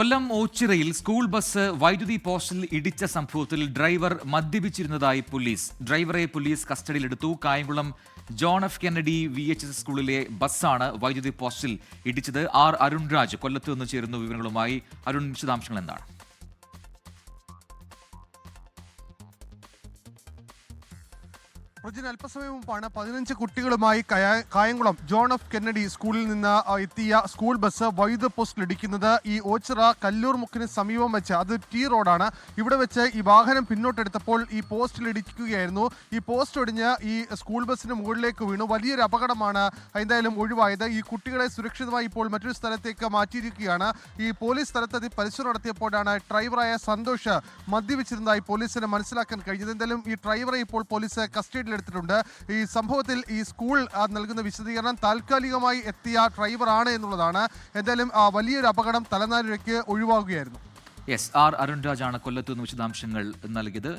കൊല്ലം ഓച്ചിറയിൽ school bus വൈദ്യുതി പോസ്റ്റിൽ ഇടിച്ച സംഭവത്തിൽ ഡ്രൈവർ മദ്യപിച്ചിരുന്നതായി പോലീസ്. ഡ്രൈവറെ പോലീസ് കസ്റ്റഡിയിലെടുത്തു. Kayamkulam John F Kennedy VHS സ്കൂളിലെ ബസ്സാണ് വൈദ്യുതി പോസ്റ്റിൽ ഇടിച്ചത്. അരുൺരാജ് കൊല്ലത്ത് നിന്ന് ചേരുന്നു വിവരങ്ങളുമായി. അരുൺ, വിശദാംശങ്ങൾ എന്താണ്? അല്പസമയം മുമ്പാണ് 15 കുട്ടികളുമായി കായംകുളം ജോൺ എഫ് കെന്നഡി സ്കൂളിൽ നിന്ന് എത്തിയ സ്കൂൾ ബസ് വൈദ്യുത പോസ്റ്റിൽ ഇടിക്കുന്നത്. ഈ ഓച്ചിറ കല്ലൂർ മുക്കിന് സമീപം വെച്ച്, അത് T റോഡാണ്, ഇവിടെ വെച്ച് ഈ വാഹനം പിന്നോട്ടെടുത്തപ്പോൾ ഈ പോസ്റ്റിൽ ഇടിക്കുകയായിരുന്നു. ഈ പോസ്റ്റ് ഒടിഞ്ഞ് ഈ സ്കൂൾ ബസ്സിന് മുകളിലേക്ക് വീണു. വലിയൊരു അപകടമാണ് എന്തായാലും ഒഴിവായത്. ഈ കുട്ടികളെ സുരക്ഷിതമായി ഇപ്പോൾ മറ്റൊരു സ്ഥലത്തേക്ക് മാറ്റിയിരിക്കുകയാണ്. ഈ പോലീസ് സ്ഥലത്തെത്തി പരിശോധന നടത്തിയപ്പോഴാണ് ഡ്രൈവറായ സന്തോഷ് മദ്യപിച്ചിരുന്നതായി പോലീസിന് മനസ്സിലാക്കാൻ കഴിഞ്ഞത്. എന്തായാലും ഈ ഡ്രൈവറെ ഇപ്പോൾ പോലീസ് കസ്റ്റഡിയിൽ എടുത്തിട്ടുണ്ട്. ഈ സംഭവത്തിൽ ഈ സ്കൂൾ നൽകുന്ന വിശദീകരണം താൽക്കാലികമായി എത്തിയ ഡ്രൈവറാണ് എന്നുള്ളതാണ്. എന്തായാലും വലിയൊരു അപകടം തലനാരിഴയ്ക്ക് ഒഴിവാകുകയായിരുന്നു. അരുൺരാജാണ് കൊല്ലത്ത് നിന്ന് വിശദാംശങ്ങൾ നൽകിയത്.